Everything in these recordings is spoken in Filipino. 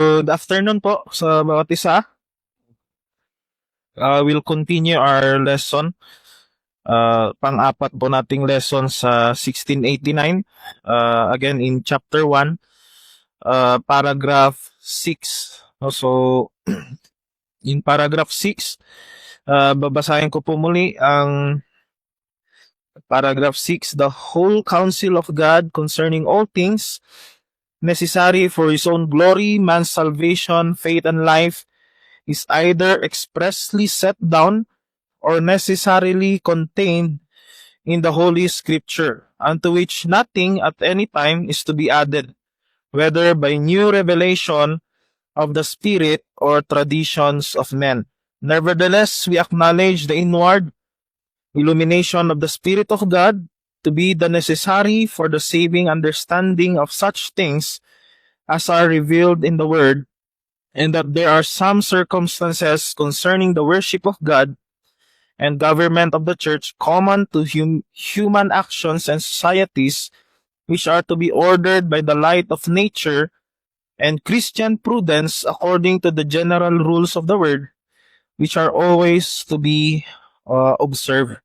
Good afternoon po sa bawat isa. We'll continue our lesson. Pang-apat po nating lesson sa 1689. Again, in chapter 1, paragraph 6. So, in paragraph 6, babasahin ko po muli ang paragraph 6. The whole counsel of God concerning all things necessary for His own glory, man's salvation, faith, and life is either expressly set down or necessarily contained in the Holy Scripture, unto which nothing at any time is to be added, whether by new revelation of the Spirit or traditions of men. Nevertheless, we acknowledge the inward illumination of the Spirit of God to be the necessary for the saving understanding of such things as are revealed in the Word, and that there are some circumstances concerning the worship of God and government of the church common to human actions and societies, which are to be ordered by the light of nature and Christian prudence according to the general rules of the word, which are always to be observed.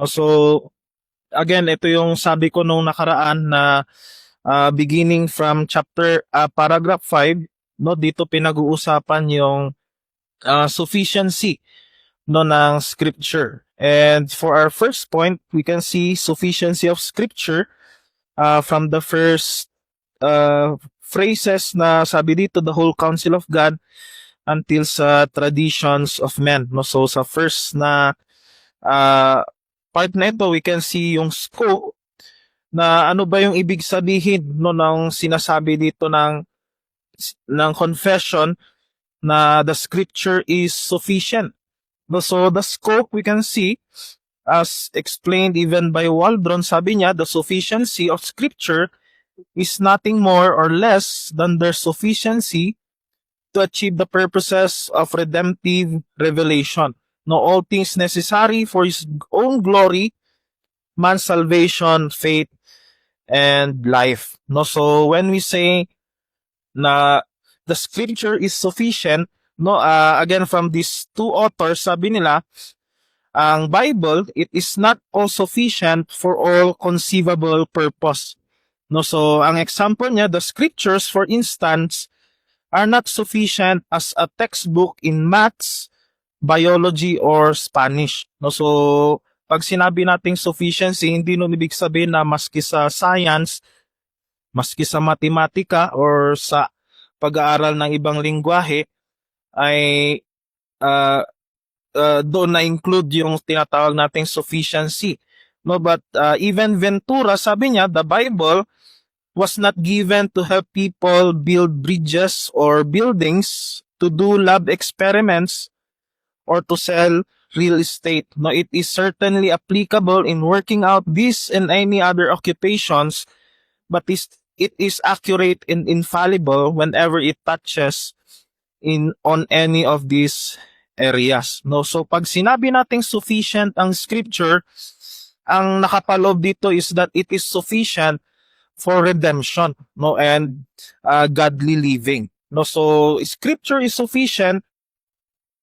So, again, ito yung sabi ko nung nakaraan na beginning from paragraph 5, no, dito pinag-uusapan yung sufficiency no ng scripture. And for our first point, we can see sufficiency of scripture from the first phrases na sabi dito, the whole counsel of God, until sa traditions of men. No? So sa first na part na ito, we can see yung scope na ano ba yung ibig sabihin no ng sinasabi dito ng confession na the scripture is sufficient. So the scope we can see as explained even by Waldron, sabi niya, the sufficiency of scripture is nothing more or less than their sufficiency to achieve the purposes of redemptive revelation. No, all things necessary for His own glory, man's salvation, faith, and life. No, so when we say na the scripture is sufficient, no, again from these two authors, sabi nila, ang Bible, it is not all sufficient for all conceivable purpose. No, so ang example niya, the scriptures, for instance, are not sufficient as a textbook in maths, biology, or Spanish. No, so pag sinabi nating sufficiency, hindi nun ibig sabihin na maski sa science, maski sa matematika, or sa pag-aaral ng ibang lingwahe, ay doon na-include yung tinatawag nating sufficiency. No, but even Ventura, sabi niya, the Bible was not given to help people build bridges or buildings, to do lab experiments, or to sell real estate. No, it is certainly applicable in working out this and any other occupations, but it is accurate and infallible whenever it touches on any of these areas. No, so pag sinabi nating sufficient ang scripture, ang nakapaloob dito is that it is sufficient for redemption, no, and godly living. No, so scripture is sufficient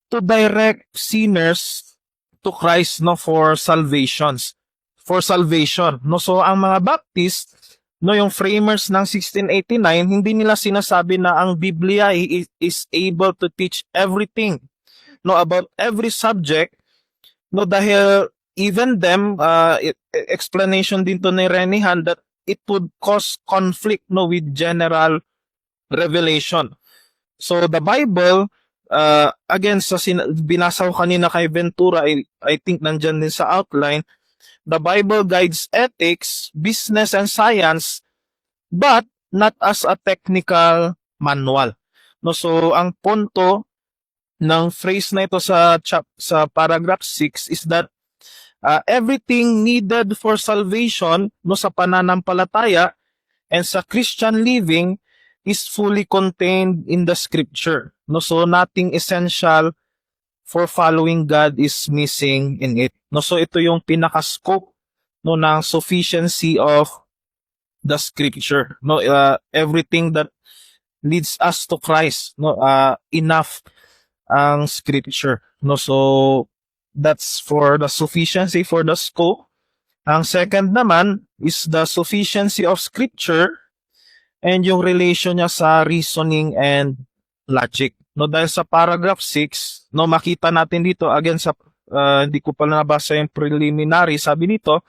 to direct sinners to Christ, no, for salvation. No, so ang mga Baptist, no, yung framers ng 1689, hindi nila sinasabi na ang Biblia is able to teach everything, no, about every subject, no, dahil even them explanation din to ni Renihan that it would cause conflict, no, with general revelation. So the Bible, again sa binasa ko kanina kay Ventura, I think nandyan din sa outline, the Bible guides ethics, business, and science, but not as a technical manual. No, so ang punto ng phrase na ito sa paragraph 6 is that everything needed for salvation, no, sa pananampalataya and sa Christian living is fully contained in the scripture. No, so nothing essential for following God is missing in it. No, so ito yung pinaka-scope, no, ng sufficiency of the scripture. No, everything that leads us to Christ, no? Enough ang scripture, no? So that's for the sufficiency for the scope. Ang second naman is the sufficiency of scripture and yung relation niya sa reasoning and logic. No, dahil sa paragraph 6, no, makita natin dito again sa hindi ko pa nabasa yung preliminary, sabi dito,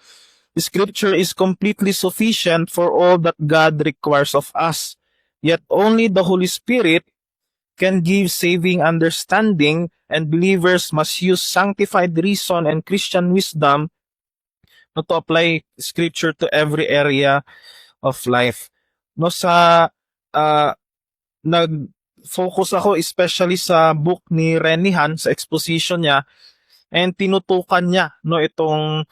Scripture is completely sufficient for all that God requires of us. Yet only the Holy Spirit can give saving understanding, and believers must use sanctified reason and Christian wisdom to apply Scripture to every area of life. No, sa nag-focus ako especially sa book ni Renihan, sa exposition niya, and tinutukan niya, no, itong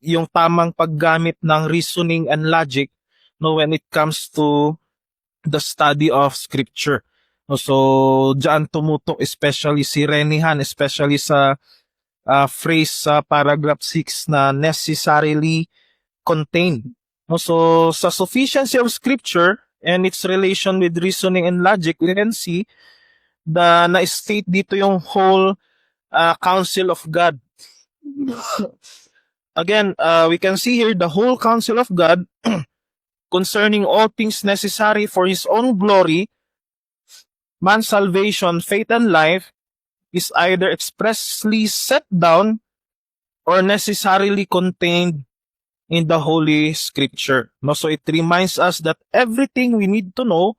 yung tamang paggamit ng reasoning and logic, no, when it comes to the study of scripture. No, so diyan tumutok especially si Renihan, especially sa phrase sa paragraph 6 na necessarily contained. No, so sa sufficiency of scripture and its relation with reasoning and logic, we can see na-state dito yung whole counsel of God. Again, we can see here the whole counsel of God concerning all things necessary for His own glory, man's salvation, faith, and life is either expressly set down or necessarily contained in the Holy Scripture. No, so it reminds us that everything we need to know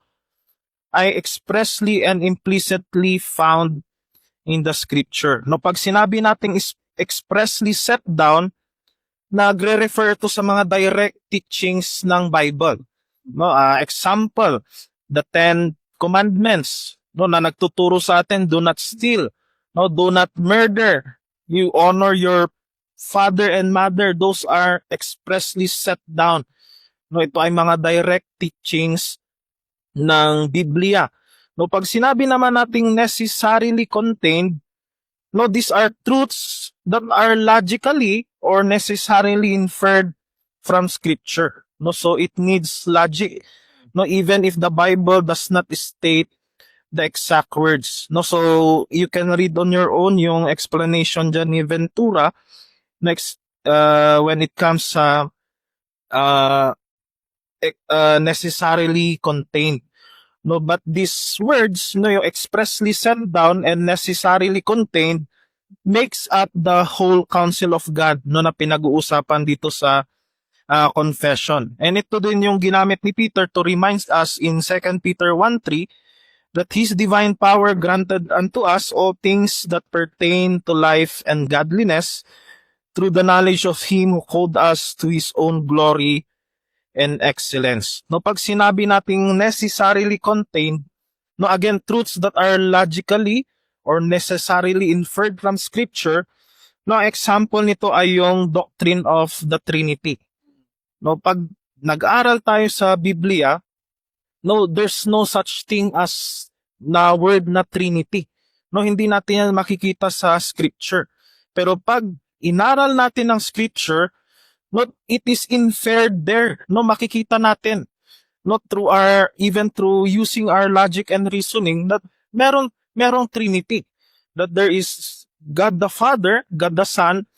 ay expressly and implicitly found in the Scripture. No, pag sinabi nating expressly set down, nagre-refer to sa mga direct teachings ng Bible. No, example, the 10 commandments, no, na nagtuturo sa atin, do not steal, no, do not murder, you honor your father and mother. Those are expressly set down. No, ito ay mga direct teachings ng Biblia. No, pag sinabi naman nating necessarily contained, no, these are truths that are logically or necessarily inferred from Scripture. No, so it needs logic. No, even if the Bible does not state the exact words. No, so you can read on your own yung explanation dyan ni Ventura next when it comes sa necessarily contained. No, but these words, no, yung expressly sent down and necessarily contained makes up the whole counsel of God, no, na pinag-uusapan dito sa confession. And ito din yung ginamit ni Peter to remind us in 2 Peter 1:3 that His divine power granted unto us all things that pertain to life and godliness through the knowledge of Him who called us to His own glory and excellence. No, pag sinabi nating necessarily contained, no, again, truths that are logically or necessarily inferred from Scripture, no, example nito ay yung doctrine of the Trinity. No, pag nag-aral tayo sa Biblia, no, there's no such thing as na word na Trinity. No, hindi natin yan makikita sa Scripture. Pero pag inaral natin ang Scripture, no, it is inferred there. No, makikita natin, not through even through using our logic and reasoning, that merong Trinity. That there is God the Father, God the Son,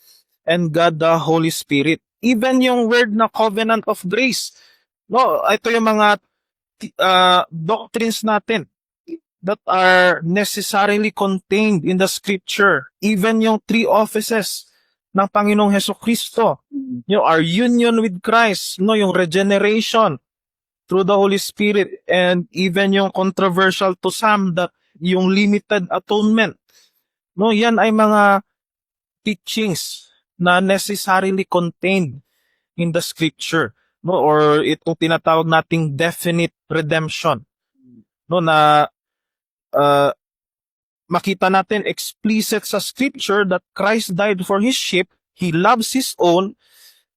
and God the Holy Spirit. Even yung word na covenant of grace. No, ito yung mga doctrines natin that are necessarily contained in the Scripture. Even yung 3 offices ng Panginoong Hesukristo, yung our union with Christ, no, yung regeneration through the Holy Spirit, and even yung controversial to some that yung limited atonement. No, yan ay mga teachings na necessarily contained in the Scripture, no, or itong tinatawag nating definite redemption, no, na makita natin explicit sa Scripture that Christ died for His sheep, He loves His own,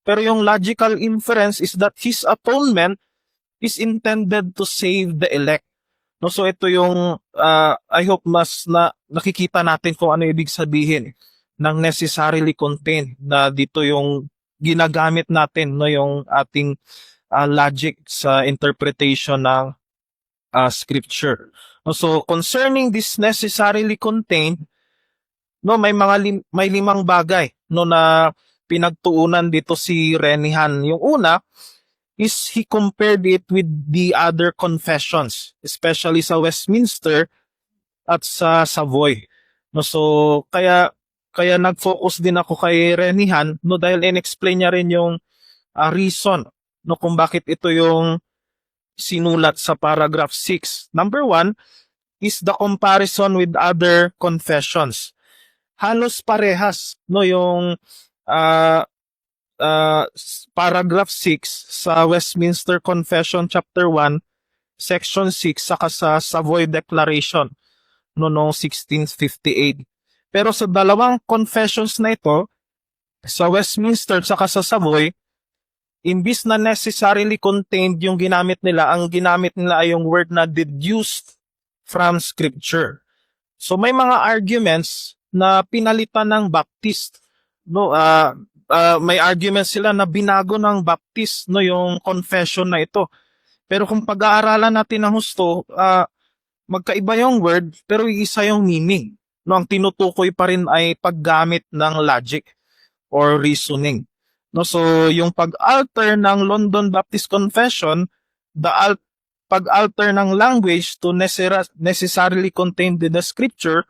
pero yung logical inference is that His atonement is intended to save the elect. No, so ito yung I hope mas nakikita natin kung ano ibig sabihin ng necessarily contained, na dito yung ginagamit natin, no, yung ating logic sa interpretation ng scripture. No, so concerning this necessarily contained, no, may limang bagay no na pinagtuunan dito si Renihan. Yung una is he compared it with the other confessions, especially sa Westminster at sa Savoy. No, so kaya nag-focus din ako kay Renihan no dahil in-explain niya rin yung reason no kung bakit ito yung sinulat sa paragraph 6. Number 1 is the comparison with other confessions. Halos parehas no yung uh, paragraph 6 sa Westminster Confession chapter 1 section 6 saka sa Savoy Declaration no noong 1658. Pero sa dalawang confessions na ito, sa Westminster saka sa Savoy, imbis na necessarily contained yung ginamit nila, ang ginamit nila ay yung word na deduced from scripture. So may mga arguments na pinalitan ng Baptist. No, may arguments sila na binago ng Baptist no yung confession na ito. Pero kung pag-aaralan natin ng husto, magkaiba yung word pero isa yung meaning. No, ang tinutukoy pa rin ay paggamit ng logic or reasoning. No, so yung pag-alter ng London Baptist Confession, pag-alter ng language to necessarily contained in the scripture,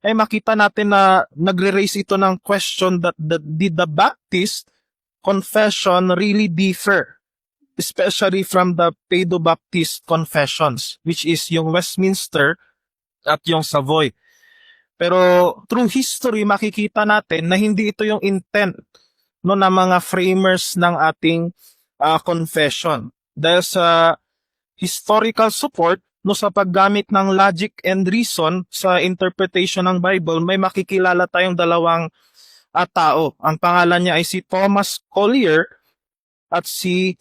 ay makita natin na nagre-raise ito ng question that did the Baptist confession really differ, especially from the Paedo-Baptist confessions, which is yung Westminster at yung Savoy. Pero through history, makikita natin na hindi ito yung intent no ng mga framers ng ating confession. Dahil sa historical support no sa paggamit ng logic and reason sa interpretation ng Bible, may makikilala tayong dalawang tao. Ang pangalan niya ay si Thomas Collier at si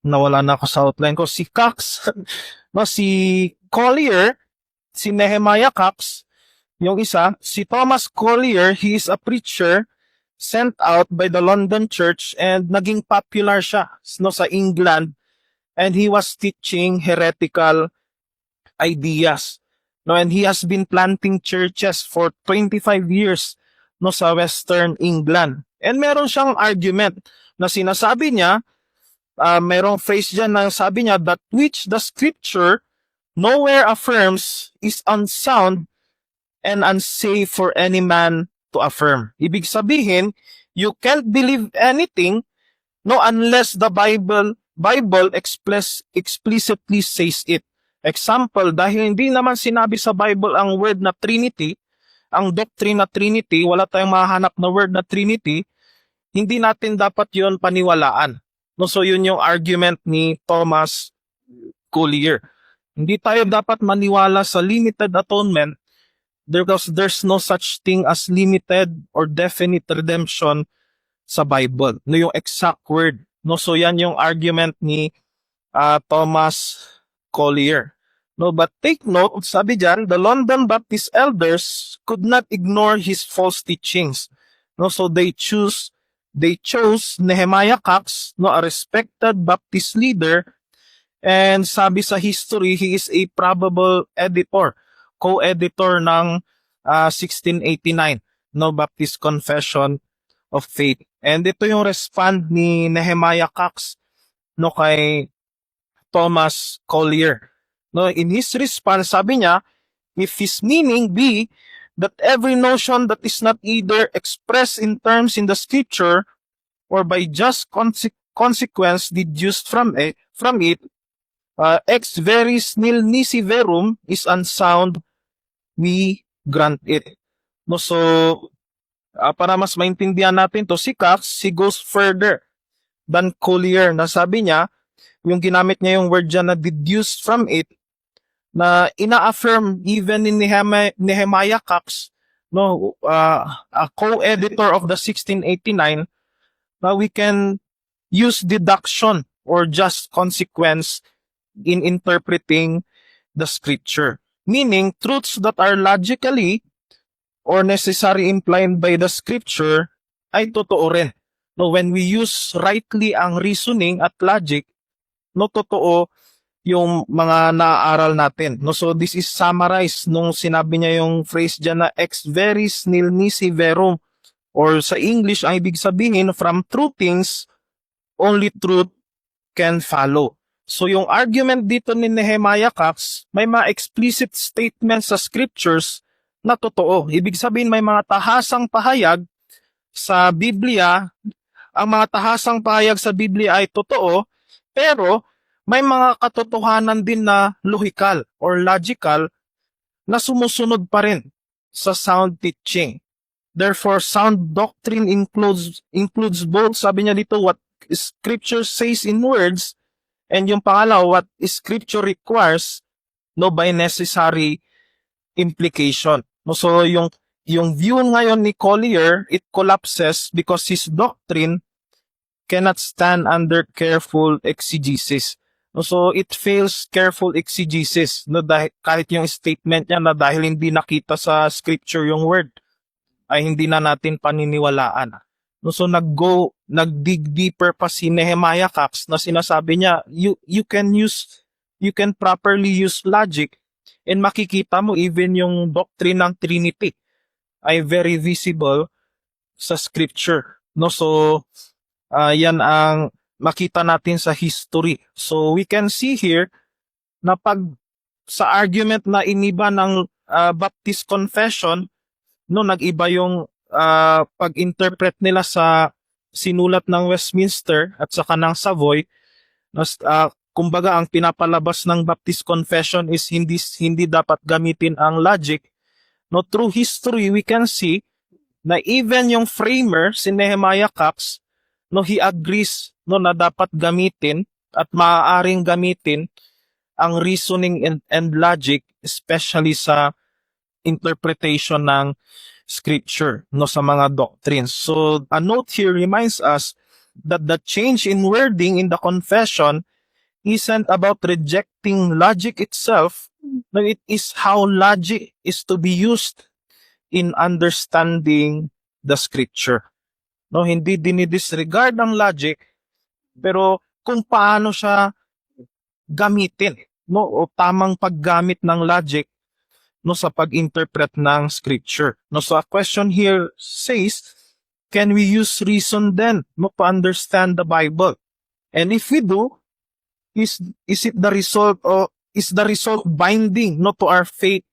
nawala na ako sa outline ko, si Cox. No, si Collier, si Nehemiah Cox, yung isa, si Thomas Collier, he is a preacher sent out by the London Church and naging popular siya no, sa England, and he was teaching heretical ideas. No, and he has been planting churches for 25 years no, sa Western England. And meron siyang argument na sinasabi niya, merong phrase dyan na sabi niya, that which the scripture nowhere affirms is unsound and unsafe for any man to affirm. Ibig sabihin, you can't believe anything no unless the Bible explicitly says it. Example, dahil hindi naman sinabi sa Bible ang word na Trinity, ang doctrine na Trinity, wala tayong mahanap na word na Trinity, hindi natin dapat yon paniwalaan. No, so yun yung argument ni Thomas Collier. Hindi tayo dapat maniwala sa limited atonement because there's no such thing as limited or definite redemption sa Bible. No, yung exact word. No, so yan yung argument ni Thomas Collier. No, but take note, sabi dyan, the London Baptist elders could not ignore his false teachings. No, so they chose Nehemiah Cox, no, a respected Baptist leader, and sabi sa history, he is a probable editor, co-editor ng 1689, no, Baptist Confession of Faith. And ito yung respond ni Nehemiah Cox no kay Thomas Collier. No, in his response, sabi niya, if his meaning be that every notion that is not either expressed in terms in the scripture or by just consequence deduced from it, ex veris nil nisi verum is unsound, we grant it. No, so para mas maintindihan natin to, si Cox, he goes further than Collier na sabi niya, yung ginamit niya yung word dyan na deduced from it, na ina-affirm even in Nehemiah Cox, no, a co-editor of the 1689, na we can use deduction or just consequence in interpreting the scripture. Meaning, truths that are logically or necessary implied by the scripture ay totoo rin. No, when we use rightly ang reasoning at logic, no, totoo yung mga naaaral natin. No, so this is summarized nung sinabi niya yung phrase dyan na ex veris nil nisi verum, or sa English ang ibig sabihin, from true things only truth can follow. So yung argument dito ni Nehemiah Cox, may mga explicit statements sa scriptures na totoo. Ibig sabihin may mga tahasang pahayag sa Biblia. Ang mga tahasang pahayag sa Biblia ay totoo, pero may mga katotohanan din na logical or logical na sumusunod pa rin sa sound teaching. Therefore, sound doctrine includes both, sabi niya dito, what scripture says in words, and yung pangalawa, what scripture requires, no, by necessary implication. No, so yung view ngayon ni Collier, it collapses because his doctrine cannot stand under careful exegesis. No, so it fails careful exegesis, no, dahil kahit yung statement niya na dahil hindi nakita sa scripture yung word, ay hindi na natin paniniwalaan. No, so nag-dig deeper pa si Nehemiah Cox na sinasabi niya, you can properly use logic, and makikita mo even yung doctrine ng Trinity ay very visible sa scripture. No, so yan ang makita natin sa history. So we can see here na pag sa argument na iniba ng Baptist Confession, no, nag-iba yung pag-interpret nila sa sinulat ng Westminster at saka ng Savoy. Kumbaga ang pinapalabas ng Baptist Confession is hindi dapat gamitin ang logic. No, through history we can see na even yung framer si Nehemiah Cox, no, he agrees, no, na dapat gamitin at maaaring gamitin ang reasoning and logic, especially sa interpretation ng scripture, no, sa mga doctrines. So a note here reminds us that the change in wording in the confession isn't about rejecting logic itself, but it is how logic is to be used in understanding the scripture. No, hindi dinidisregard ang logic, pero kung paano siya gamitin, no, o tamang paggamit ng logic, no, sa pag-interpret ng scripture. No, so a question here says, can we use reason then, no, to understand the Bible? And if we do, is it the result, or is the result binding, no, to our faith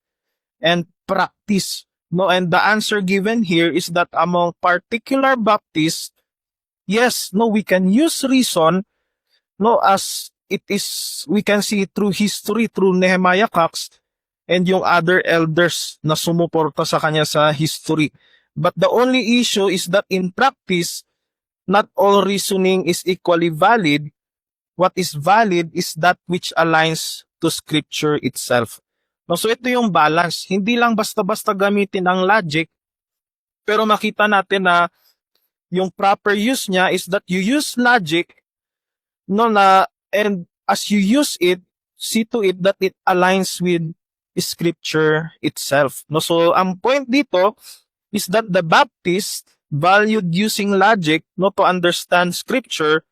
and practice? No, and the answer given here is that among particular Baptists, yes, no, we can use reason, no, as it is, we can see through history, through Nehemiah Cox, and yung other elders na sumuporta sa kanya sa history. But the only issue is that in practice, not all reasoning is equally valid. What is valid is that which aligns to scripture itself. No, so ito yung balance. Hindi lang basta-basta gamitin ang logic, pero makita natin na yung proper use niya is that you use logic, no, na, and as you use it, see to it that it aligns with scripture itself. No, so ang point dito is that the Baptists valued using logic, no, to understand scripture,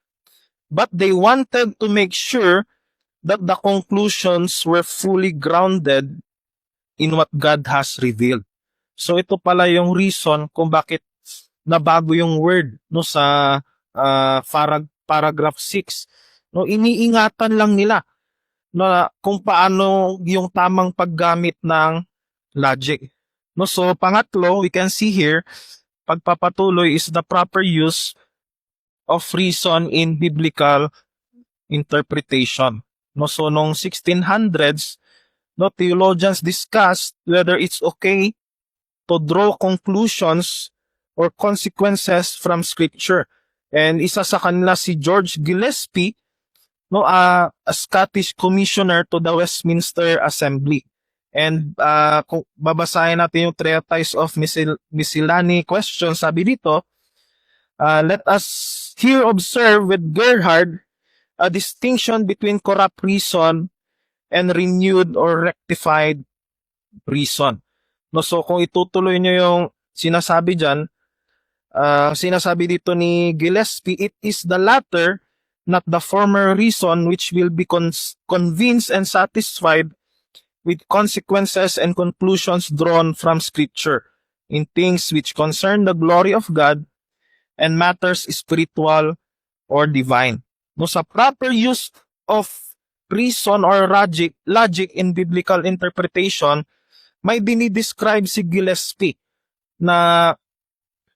but they wanted to make sure that the conclusions were fully grounded in what God has revealed. So ito pala yung reason kung bakit nabago yung word, no, sa paragraph 6. No, iniingatan lang nila na kung paano yung tamang paggamit ng logic. No, so pangatlo, we can see here, pagpapatuloy is the proper use of reason in biblical interpretation. No, so noong 1600s, no, theologians discussed whether it's okay to draw conclusions or consequences from scripture. And isa sa kanila si George Gillespie, no, a Scottish commissioner to the Westminster Assembly. And kung babasahin natin yung Treatise of Miscellany Questions, sabi dito, let us here observe with Gerhard a distinction between corrupt reason and renewed or rectified reason. No, so kung itutuloy nyo yung sinasabi dyan, Sinasabi dito ni Gillespie, it is the latter, not the former reason which will be convinced and satisfied with consequences and conclusions drawn from Scripture in things which concern the glory of God and matters spiritual or divine. No, sa proper use of reason or logic in biblical interpretation, may dinidescribe si Gillespie na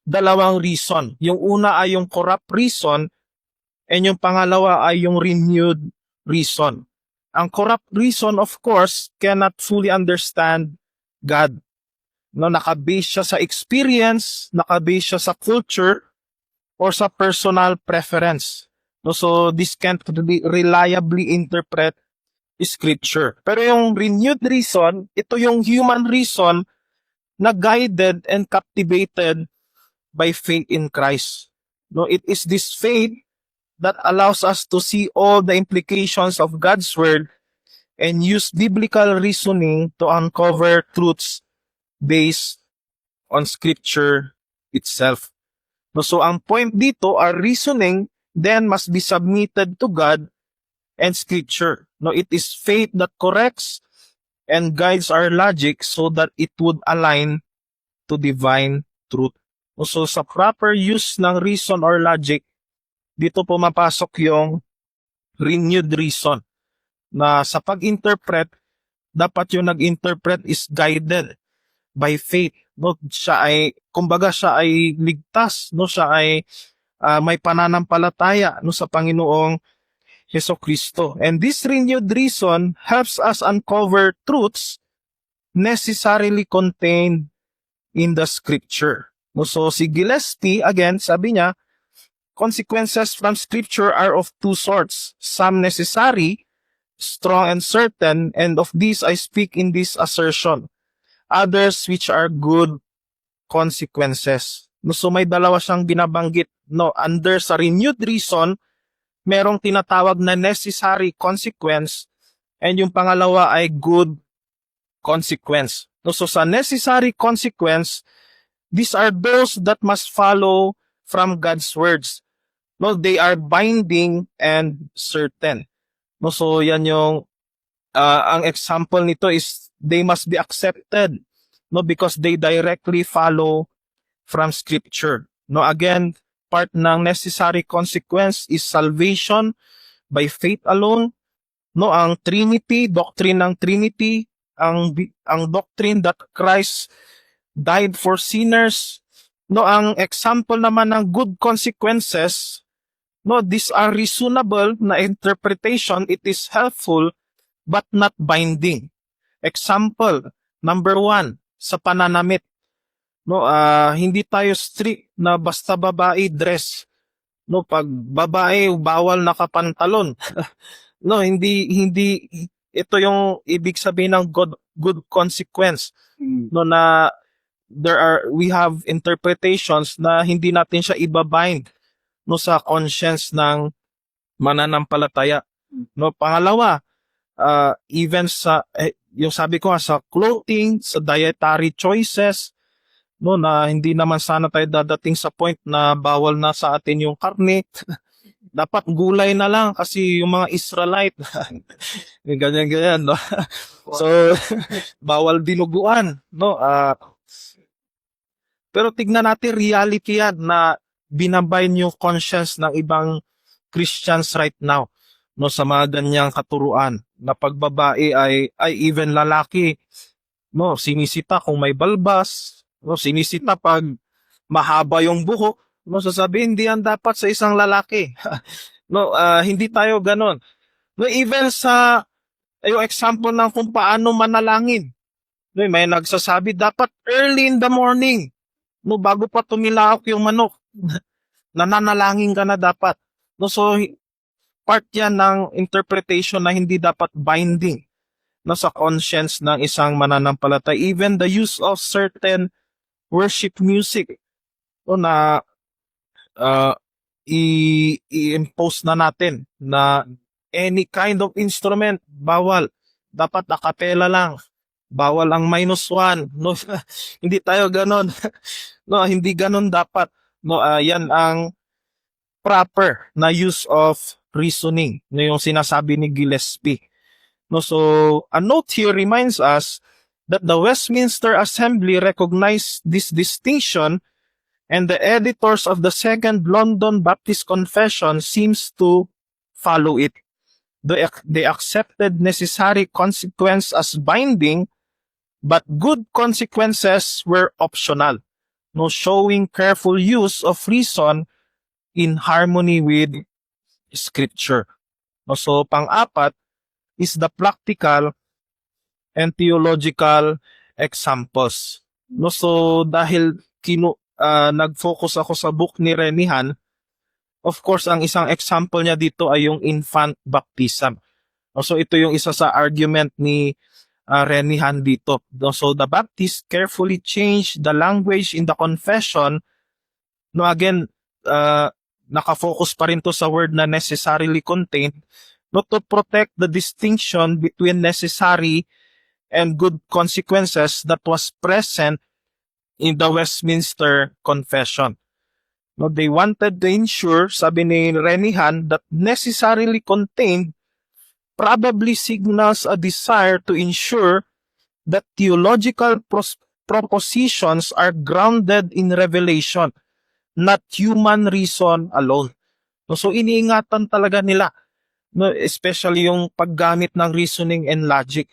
dalawang reason. Yung una ay yung corrupt reason and yung pangalawa ay yung renewed reason. Ang corrupt reason, of course, cannot fully understand God. No, nakabase siya sa experience, nakabase siya sa culture, or sa personal preference. No, so this can't reliably interpret Scripture. Pero yung renewed reason, ito yung human reason na guided and captivated by faith in Christ. No, it is this faith that allows us to see all the implications of God's word and use biblical reasoning to uncover truths based on Scripture itself. No, so ang point dito, our reasoning then must be submitted to God and Scripture. No, it is faith that corrects and guides our logic so that it would align to divine truth. So sa proper use ng reason or logic, dito pumapasok yung renewed reason na sa pag-interpret, dapat yung nag-interpret is guided by faith. No, siya ay, kumbaga siya ay ligtas, no, siya ay may pananampalataya no sa Panginoong Jesucristo. And this renewed reason helps us uncover truths necessarily contained in the Scripture. No, so si Gillespie, again, sabi niya, consequences from Scripture are of two sorts. Some necessary, strong and certain, and of these I speak in this assertion. Others which are good consequences. No, so may dalawa siyang binabanggit. No, under sa renewed reason, merong tinatawag na necessary consequence, and yung pangalawa ay good consequence. No, so sa necessary consequence, these are those that must follow from God's words. No, they are binding and certain. No, so yan yung ang example nito is they must be accepted, no, because they directly follow from Scripture. No, again, part ng necessary consequence is salvation by faith alone. No, ang Trinity, doctrine ng Trinity, ang doctrine that Christ died for sinners. No, ang example naman ng good consequences, no, these are reasonable na interpretation. It is helpful but not binding. Example, number 1, sa pananamit. No, hindi tayo strict na basta babae dress. No, pag babae bawal nakapantalon. No, hindi ito yung ibig sabihin ng good consequence. No, na we have interpretations na hindi natin siya ibabind no sa conscience ng mananampalataya. No, pangalawa, even sa yung sabi ko sa clothing, sa dietary choices, no, na hindi naman sana tayo dadating sa point na bawal na sa atin yung karne. Dapat gulay na lang kasi yung mga Israelite ganyan no. So bawal dinuguan, no. Pero tignan natin reality yan na binabayin yung conscience ng ibang Christians right now, no, sa mga ganyang katuruan na pagbabae ay even lalaki, no, sinisita kung may balbas, no, sinisita pag mahaba yung buhok, no, sasabihin hindi yan dapat sa isang lalaki. No, hindi tayo ganon. No, even sa yung example ng kung paano manalangin, no, may nagsasabi dapat early in the morning, no, bago pa tumilaok yung manok, nananalangin ka na dapat. No, so part yan ng interpretation na hindi dapat binding no sa conscience ng isang mananampalatay. Even the use of certain worship music, no, na i-impose na natin na any kind of instrument bawal, dapat a cappella lang, bawal ang -1, no. Hindi tayo ganon. No, hindi ganon dapat. No, yan ang proper na use of reasoning, no, yung sinasabi ni Gillespie. No, so a note here reminds us that the Westminster Assembly recognized this distinction, and the editors of the Second London Baptist Confession seems to follow it. They accepted necessary consequence as binding, but good consequences were optional, no, showing careful use of reason in harmony with Scripture. No, so pang-apat is the practical and theological examples. No, so dahil nag-focus ako sa book ni Renihan, of course, ang isang example niya dito ay yung infant baptism. No, so ito yung isa sa argument ni Renihan dito. No, so the Baptist carefully changed the language in the confession. No, again, nakafocus pa rin to sa word na necessarily contained, no, to protect the distinction between necessary and good consequences that was present in the Westminster Confession. No, they wanted to ensure, sabi ni Renihan, that necessarily contained probably signals a desire to ensure that theological propositions are grounded in revelation, not human reason alone. No, so iniingatan talaga nila, no, especially yung paggamit ng reasoning and logic,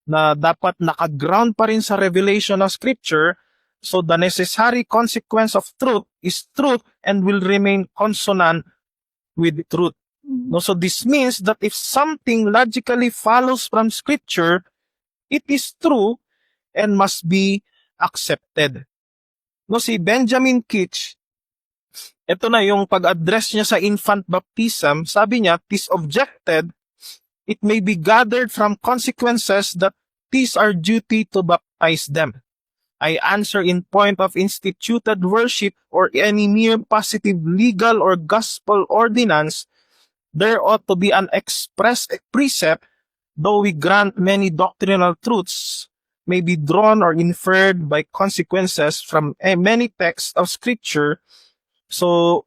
na dapat nakaground pa rin sa revelation ng Scripture, so the necessary consequence of truth is truth and will remain consonant with truth. No, so this means that if something logically follows from Scripture, it is true and must be accepted. No, si Benjamin Keach, ito na yung pag-address niya sa infant baptism, sabi niya, "'Tis objected, it may be gathered from consequences that 'tis our duty to baptize them. I answer in point of instituted worship or any mere positive legal or gospel ordinance, there ought to be an express precept, though we grant many doctrinal truths may be drawn or inferred by consequences from many texts of Scripture." So,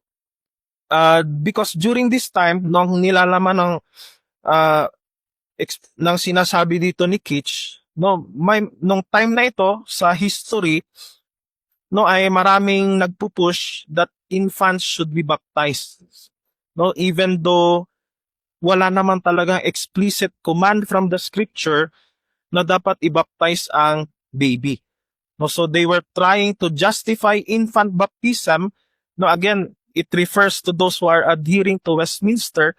because during this time, nung nilalaman ng sinasabi dito ni Keach, no, nung time na ito sa history, no, ay maraming nagpupush that infants should be baptized. No, even though wala naman talagang explicit command from the Scripture na dapat i-baptize ang baby. No, so they were trying to justify infant baptism. No, again, it refers to those who are adhering to Westminster,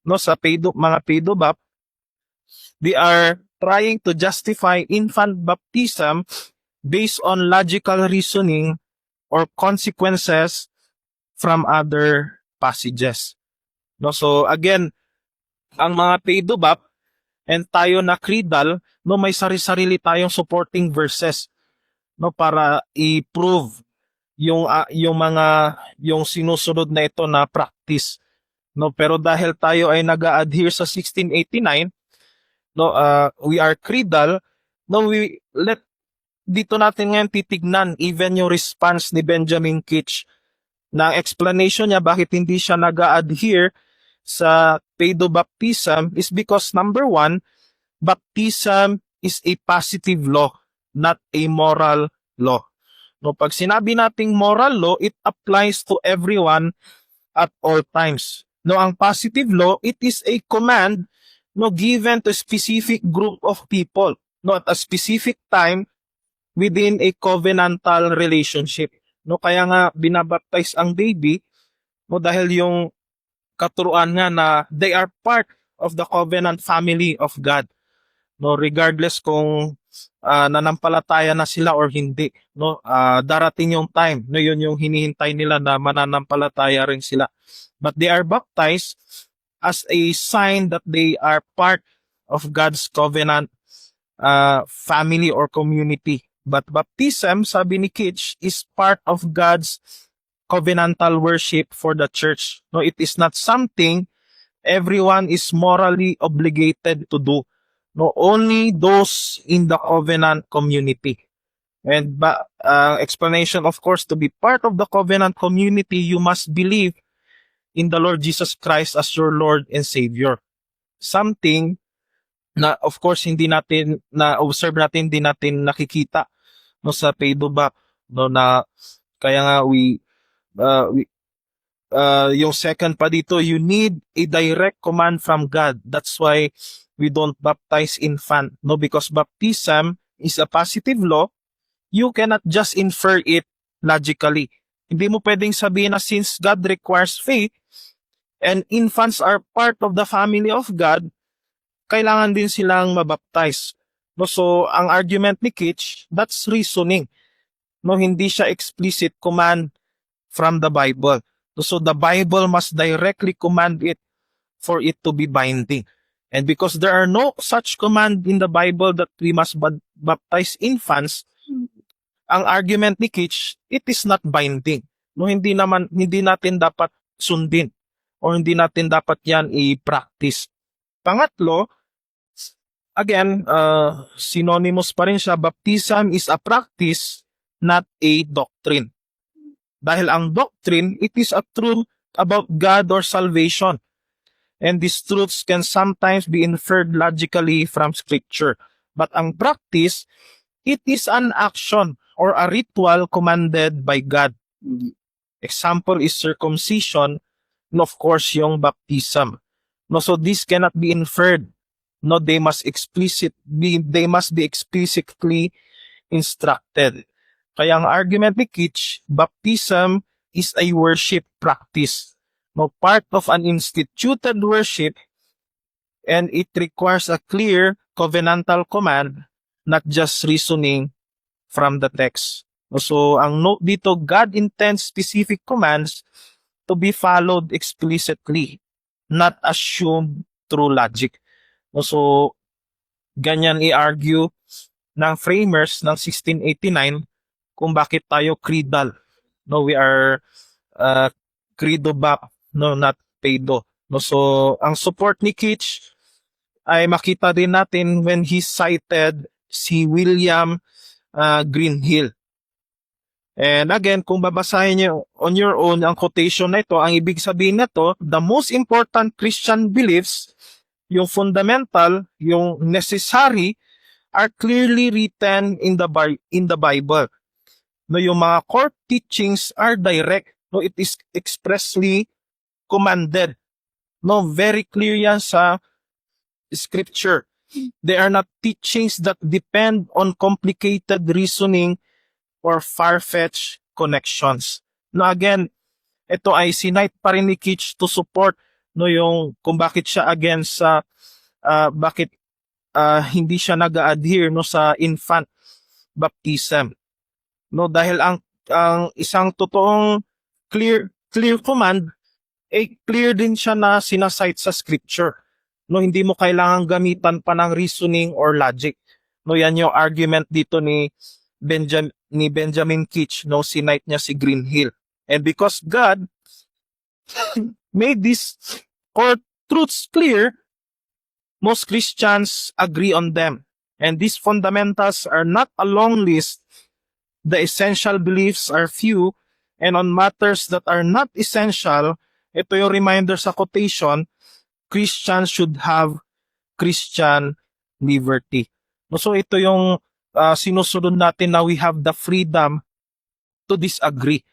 no, sa mga pedobap. They are trying to justify infant baptism based on logical reasoning or consequences from other passages. No, so again, ang mga pedobap and tayo na creedal, no, may sari-sarili tayong supporting verses, no, para i-prove yung sinusunod na ito na practice. No, pero dahil tayo ay nag-a-adhere sa 1689, no, we are creedal, no, dito natin ngayon titignan even yung response ni Benjamin Keach, na explanation niya bakit hindi siya nag-a-adhere sa pedobaptism is because number one, baptism is a positive law, not a moral law. No, pag sinabi nating moral law, it applies to everyone at all times. No, ang positive law, it is a command, no, given to a specific group of people, no, at a specific time within a covenantal relationship. No, kaya nga binabaptize ang baby, no, dahil yung katuruan nga na they are part of the covenant family of God. No, regardless kung nanampalataya na sila or hindi, no, darating yung time, no, yun yung hinihintay nila na mananampalataya rin sila, but they are baptized as a sign that they are part of God's covenant family or community. But baptism, sabi ni Keach, is part of God's covenantal worship for the church. No, it is not something everyone is morally obligated to do. No, only those in the covenant community. And explanation, of course, to be part of the covenant community, you must believe in the Lord Jesus Christ as your Lord and Savior. Something na, of course, hindi natin na-observe natin, hindi natin nakikita no sa paidubak, no, na kaya nga yung second pa dito, you need a direct command from God. That's why we don't baptize infant, no, because baptism is a positive law. You cannot just infer it logically. Hindi mo pwedeng sabihin na since God requires faith and infants are part of the family of God, kailangan din silang mabaptize. No, so ang argument ni Kitch, that's reasoning. No, hindi siya explicit command from the Bible. So the Bible must directly command it for it to be binding. And because there are no such command in the Bible that we must baptize infants, ang argument ni Kitch, it is not binding. No, hindi natin dapat sundin or hindi natin dapat yan i-practice. Pangatlo, again, synonymous pa rin siya, baptism is a practice, not a doctrine. Dahil ang doctrine, it is a truth about God or salvation. And these truths can sometimes be inferred logically from Scripture. But ang practice, it is an action or a ritual commanded by God. Example is circumcision, and of course, yung baptism. No, so this cannot be inferred. No, they must be explicitly instructed. Kaya ang argument ni Kitch, baptism is a worship practice. No, part of an instituted worship, and it requires a clear covenantal command, not just reasoning from the text. So, ang note dito, God intends specific commands to be followed explicitly, not assumed through logic. So, ganyan i-argue ng framers ng 1689 kung bakit tayo creedal. No, we are credo back, no, not paido. No, so, ang support ni Kitch ay makita din natin when he cited si William Greenhill. And again, kung babasahin niyo on your own ang quotation na ito, ang ibig sabihin nito, the most important Christian beliefs, yung fundamental, yung necessary, are clearly written in the Bible. No, yung mga core teachings are direct. No, it is expressly commanded. No, very clear yan sa Scripture. They are not teachings that depend on complicated reasoning or far-fetched connections. No, again, ito ay sinite pa rin ni Kitch to support no yung kung bakit siya against sa bakit hindi siya nag-adhere no sa infant baptism. No, dahil ang isang totoong clear command clear din siya na sinasite sa Scripture. No, hindi mo kailangang gamitan pa ng reasoning or logic. No, yan yung argument dito ni Benjamin Kitch, no, sinite niya si Greenhill. And because God made these core truths clear, most Christians agree on them. And these fundamentals are not a long list. The essential beliefs are few, and on matters that are not essential, ito yung reminder sa quotation, Christians should have Christian liberty. So ito yung sinusunod natin na we have the freedom to disagree.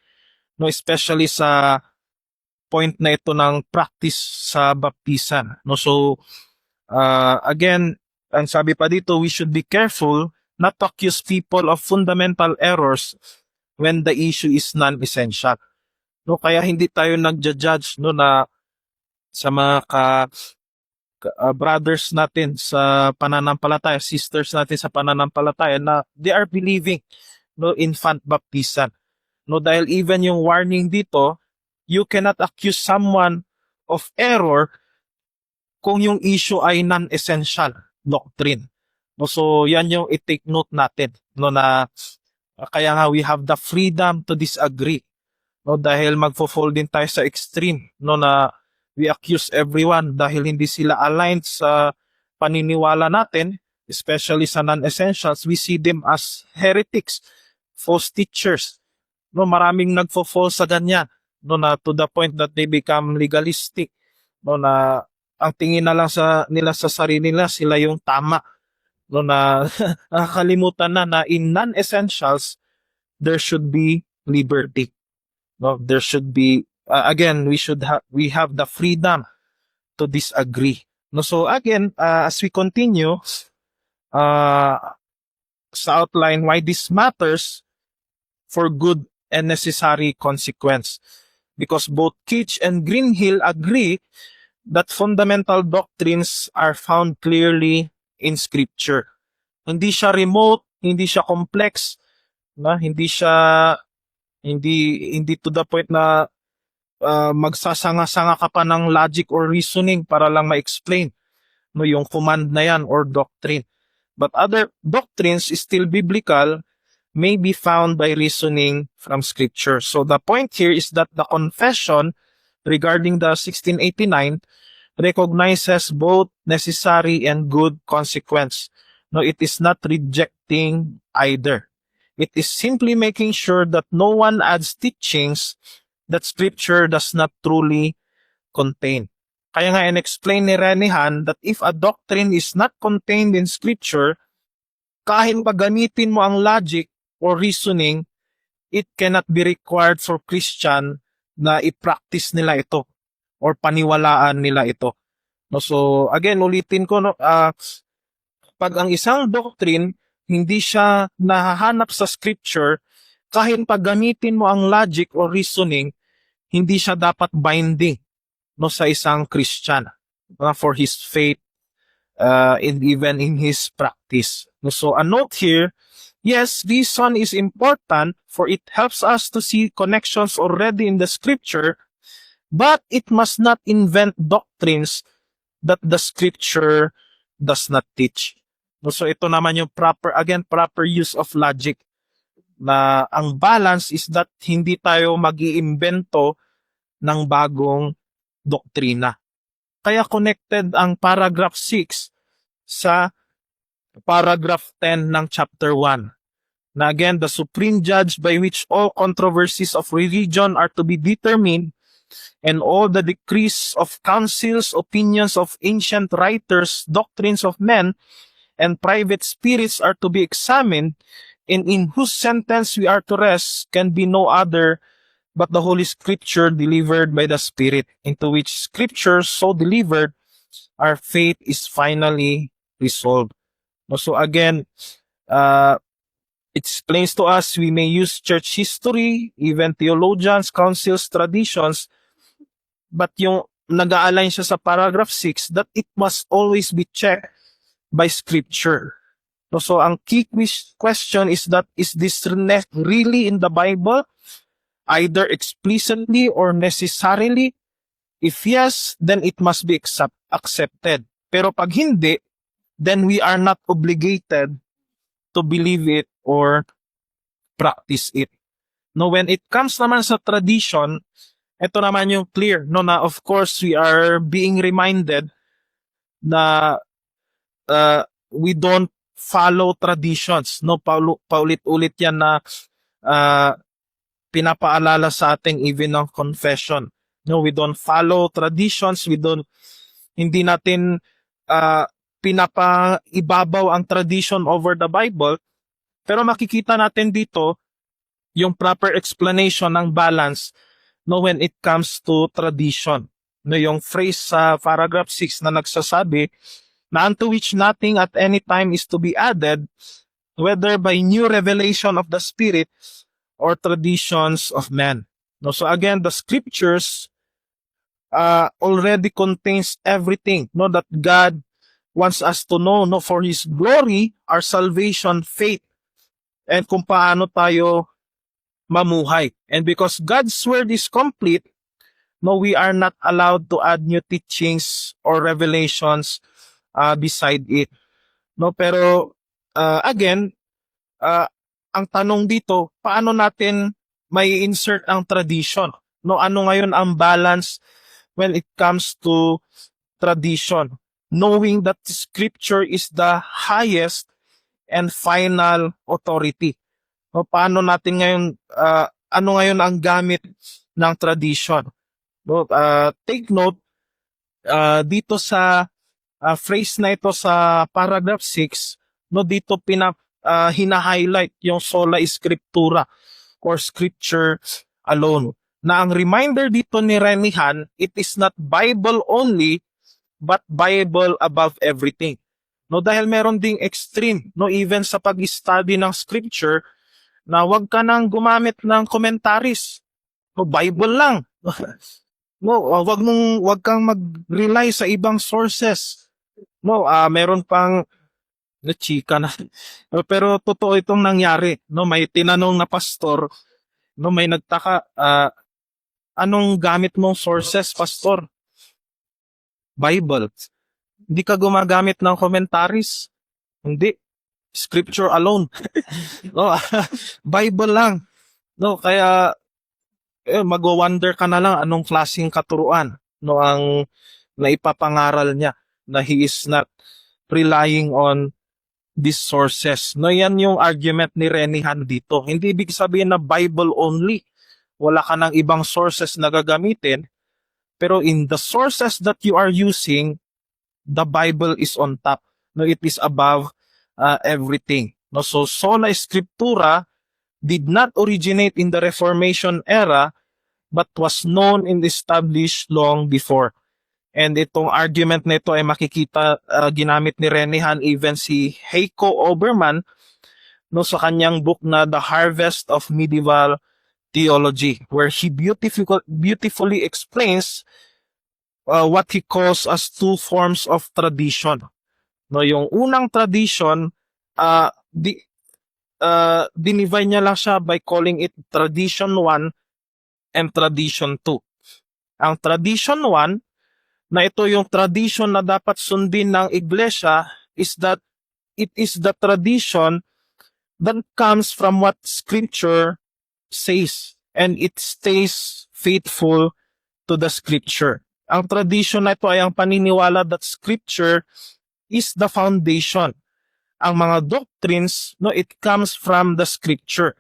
No, especially sa point na ito ng practice sa baptisan. No, so again, ang sabi pa dito, we should be careful not to accuse people of fundamental errors when the issue is non-essential. No, kaya hindi tayo nagja-judge no na sa mga brothers natin sa pananampalataya, sisters natin sa pananampalataya na they are believing no infant baptisan. No, dahil even yung warning dito, you cannot accuse someone of error kung yung issue ay non-essential doctrine. No, so yan yung i-take note natin no na kaya nga we have the freedom to disagree. No, dahil magfo-fall din tayo sa extreme no na we accuse everyone dahil hindi sila aligned sa paniniwala natin, especially sa non-essentials, we see them as heretics, false teachers. No, maraming nagfo-fall sa ganyan. No, na to the point that they become legalistic. No, na ang tingin na lang nila sa sarili nila, sila yung tama. No, na nakakalimutan na in non-essentials, there should be liberty. No, there should be, again, we have the freedom to disagree. No, so again, as we continue, sa outline why this matters for good and necessary consequence. Because both Keach and Greenhill agree that fundamental doctrines are found clearly in Scripture. Hindi siya remote, hindi siya complex, na hindi to the point na magsasanga-sanga ka pa ng logic or reasoning para lang ma-explain no yung command na yan or doctrine. But other doctrines is still biblical, may be found by reasoning from Scripture. So the point here is that the confession regarding the 1689 recognizes both necessary and good consequence. No, it is not rejecting either. It is simply making sure that no one adds teachings that Scripture does not truly contain. Kaya nga in-explain ni Renihan that if a doctrine is not contained in Scripture, kahit pa gamitin mo ang logic or reasoning, it cannot be required for Christian na i-practice nila ito or paniwalaan nila ito. No, so again, ulitin ko, no, pag ang isang doctrine hindi siya nahahanap sa Scripture, kahit pag gamitin mo ang logic or reasoning, hindi siya dapat binding no sa isang Christian for his faith and even in his practice. So a note here, yes, reason is important for it helps us to see connections already in the Scripture, but it must not invent doctrines that the Scripture does not teach. So ito naman yung proper use of logic, na ang balance is that hindi tayo mag-iimbento ng bagong doktrina. Kaya connected ang paragraph 6 sa paragraph 10 ng chapter 1. Na again, the supreme judge by which all controversies of religion are to be determined and all the decrees of councils, opinions of ancient writers, doctrines of men, and private spirits are to be examined, and in whose sentence we are to rest can be no other but the Holy Scripture delivered by the Spirit, into which Scripture so delivered, our faith is finally resolved. So again, it explains to us we may use church history, even theologians, councils, traditions, but yung nag-a-align siya sa paragraph 6 that it must always be checked by Scripture. So ang key question is that, is this really in the Bible? Either explicitly or necessarily? If yes, then it must be accepted. Pero pag hindi, then we are not obligated to believe it or practice it. No, when it comes naman sa tradition, ito naman yung clear, no, na of course we are being reminded na we don't follow traditions. No, paulit-ulit yan na pinapaalala sa ating even ng confession. No, we don't follow traditions, hindi natin pinapaibabaw ang tradition over the Bible, pero makikita natin dito yung proper explanation ng balance no when it comes to tradition. No, yung phrase sa paragraph 6 na nagsasabi na unto which nothing at any time is to be added, whether by new revelation of the Spirit or traditions of men. No, so again, the Scriptures already contains everything, no, that God wants us to know, no, for His glory, our salvation, faith, and kung paano tayo mamuhay. And because God's word is complete, no, we are not allowed to add new teachings or revelations beside it. No, pero again, ang tanong dito, paano natin may insert ang tradition? No, ano ngayon ang balance when it comes to tradition? knowing that scripture is the highest and final authority. O paano natin ngayon, ano ngayon ang gamit ng tradition? No, take note, dito sa phrase na ito sa paragraph 6, no, dito hina-highlight yung sola scriptura or scripture alone. Na ang reminder dito ni Renihan, it is not Bible only, but Bible above everything. No, dahil meron ding extreme, no, even sa pag-study ng scripture, na wag ka nang gumamit ng commentaries. No, Bible lang. No, wag kang mag-rely sa ibang sources. No, meron pang chika na. Pero totoo itong nangyari. No, may tinanong na pastor, no, may nagtaka, anong gamit mong sources, pastor? Bible. Hindi ka gumagamit ng commentaries? Hindi. Scripture alone. No, Bible lang. No, kaya mag-wonder ka na lang anong klaseng katuruan, no, ang naipapangaral niya, na he is not relying on these sources. No, yan yung argument ni Renihan dito. Hindi ibig sabihin na Bible only. Wala ka ng ibang sources na gagamitin, pero in the sources that you are using, the Bible is on top. No, it is above everything. No, so sola scriptura did not originate in the Reformation era, but was known and established long before. And itong argument na ito ay makikita ginamit ni Renihan, even si Heiko Oberman, no, sa kanyang book na The Harvest of Medieval Theology, where he beautifully explains what he calls as two forms of tradition. No, yung unang tradition, dinivide niya lang siya by calling it tradition 1 and tradition 2. Ang tradition 1, na ito yung tradition na dapat sundin ng iglesia, is that it is the tradition that comes from what scripture says, and it stays faithful to the scripture. Ang tradition na ito ay ang paniniwala that scripture is the foundation. Ang mga doctrines, no, it comes from the scripture.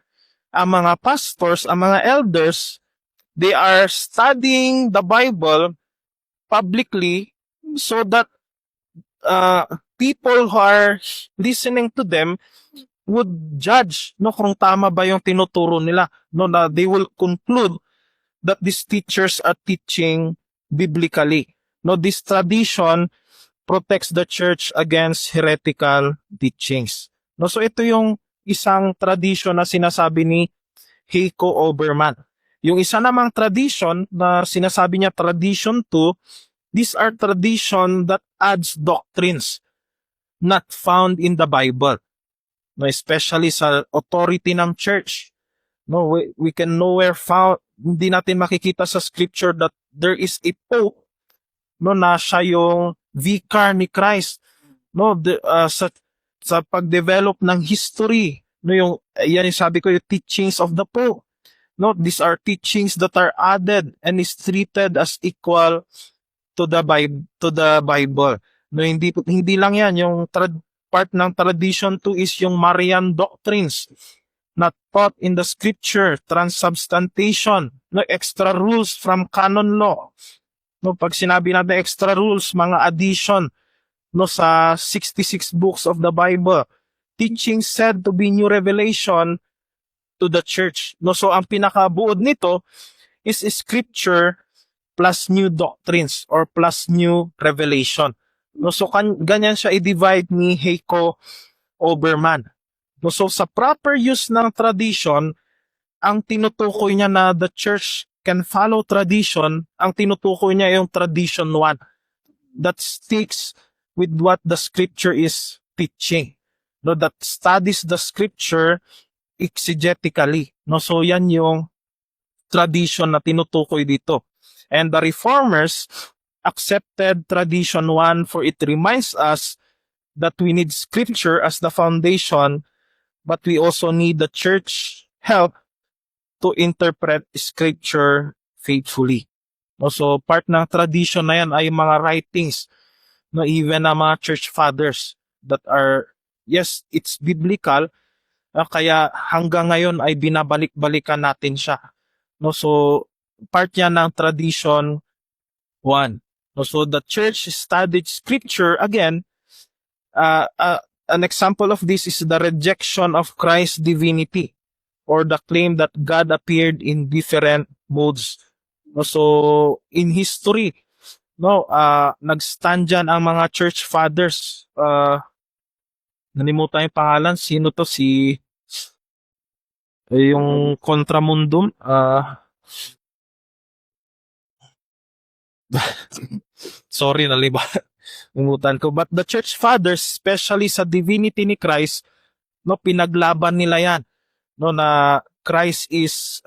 Ang mga pastors, ang mga elders, they are studying the Bible publicly so that people who are listening to them would judge, no, kung tama ba yung tinuturo nila, no, na they will conclude that these teachers are teaching biblically. No, this tradition protects the church against heretical teachings. No, so ito yung isang tradition na sinasabi ni Heiko Oberman. Yung isa namang tradition na sinasabi niya tradition 2, these are tradition that adds doctrines not found in the Bible. No, especially sa authority ng church. No, we can nowhere found, hindi natin makikita sa scripture that there is a pope, no, na siya yung vicar ni Christ. No, sa pag-develop ng history, no, yung yan yung sabi ko, yung teachings of the pope. No, these are teachings that are added and is treated as equal to the Bible. No, hindi lang yan, yung part ng tradition 2 is yung Marian doctrines not taught in the scripture, transubstantiation, no, extra rules from canon law. No, pag sinabi natin extra rules, mga addition, no, sa 66 books of the Bible, teaching said to be new revelation to the church. No, so ang pinakabuod nito is scripture plus new doctrines or plus new revelation. No, so ganyan siya i-divide ni Heiko Oberman. No, so sa proper use ng tradition, ang tinutukoy niya na the church can follow tradition, ang tinutukoy niya yung tradition 1 that sticks with what the scripture is teaching. No, that studies the scripture exegetically. No, so yan yung tradition na tinutukoy dito. And the reformers accepted tradition 1 for it reminds us that we need scripture as the foundation, but we also need the church help to interpret scripture faithfully. So part ng tradition na yan ay mga writings, no, even ang mga church fathers that are, yes, it's biblical, kaya hanggang ngayon ay binabalik-balikan natin siya. No, so part yan ng tradition 1. No, so the church studied scripture again. An example of this is the rejection of Christ's divinity or the claim that God appeared in different modes. No, so in history, no, nagstand dyan ang mga church fathers. Nalimutan yung pangalan. Sino to? Yung Contramundum. Sorry, nalimutan ko. But the church fathers, especially sa divinity ni Christ, no, pinaglaban nila yan. No, na Christ is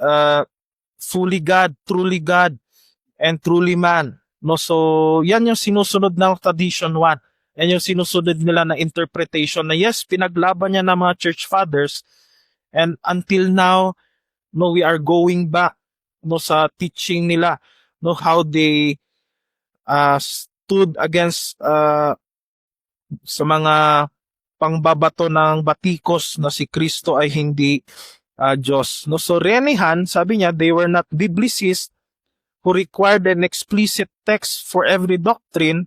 fully God, and truly man. No, so yan yung sinusunod ng tradition 1. Yan yung sinusunod nila na interpretation na yes, pinaglaban niya ng mga church fathers, and until now, no, we are going back, no, sa teaching nila, no, how they stood against sa mga pangbabato ng batikos na si Kristo ay hindi Diyos. No, so Renihan, sabi niya, they were not biblicists who required an explicit text for every doctrine.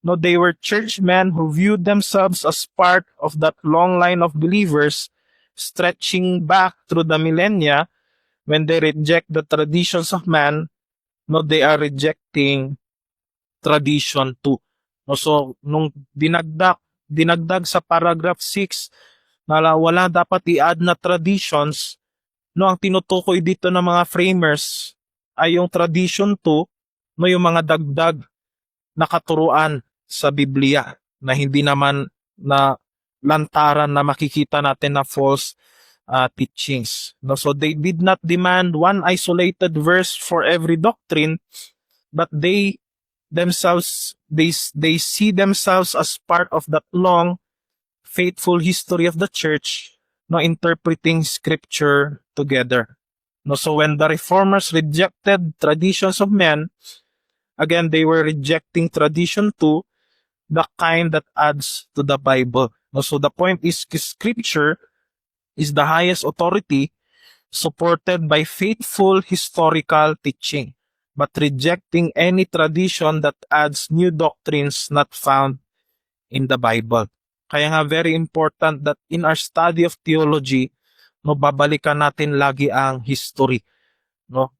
No, they were churchmen who viewed themselves as part of that long line of believers stretching back through the millennia. When they reject the traditions of man, no, they are rejecting tradition 2. No, so nung dinagdag sa paragraph 6 na wala dapat i-add na traditions, no, ang tinutukoy dito ng mga framers ay yung tradition 2, no, yung mga dagdag na katuruan sa Biblia na hindi naman na lantaran na makikita natin na false teachings. No, so they did not demand one isolated verse for every doctrine, but they see themselves as part of that long, faithful history of the church, no, interpreting scripture together. No, so when the reformers rejected traditions of men, again, they were rejecting tradition 2, the kind that adds to the Bible. No, so the point is, scripture is the highest authority supported by faithful historical teaching, but rejecting any tradition that adds new doctrines not found in the Bible. Kaya nga very important that in our study of theology, no, babalikan natin lagi ang history. No,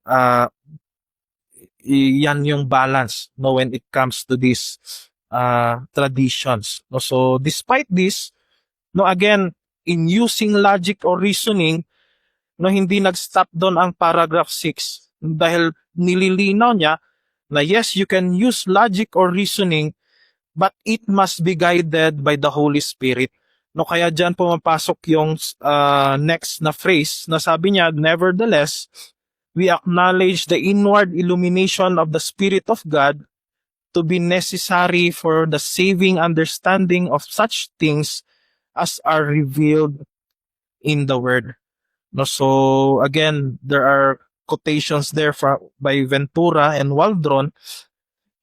yan yung balance, no, when it comes to these traditions. No, so despite this, no, again, in using logic or reasoning, no, hindi nag-stop doon ang paragraph 6 dahil nililinaw niya na yes, you can use logic or reasoning, but it must be guided by the Holy Spirit. No, kaya diyan pumapasok yung next na phrase na sabi niya, nevertheless, we acknowledge the inward illumination of the Spirit of God to be necessary for the saving understanding of such things as are revealed in the Word. No, so again, there are quotations there by Ventura and Waldron,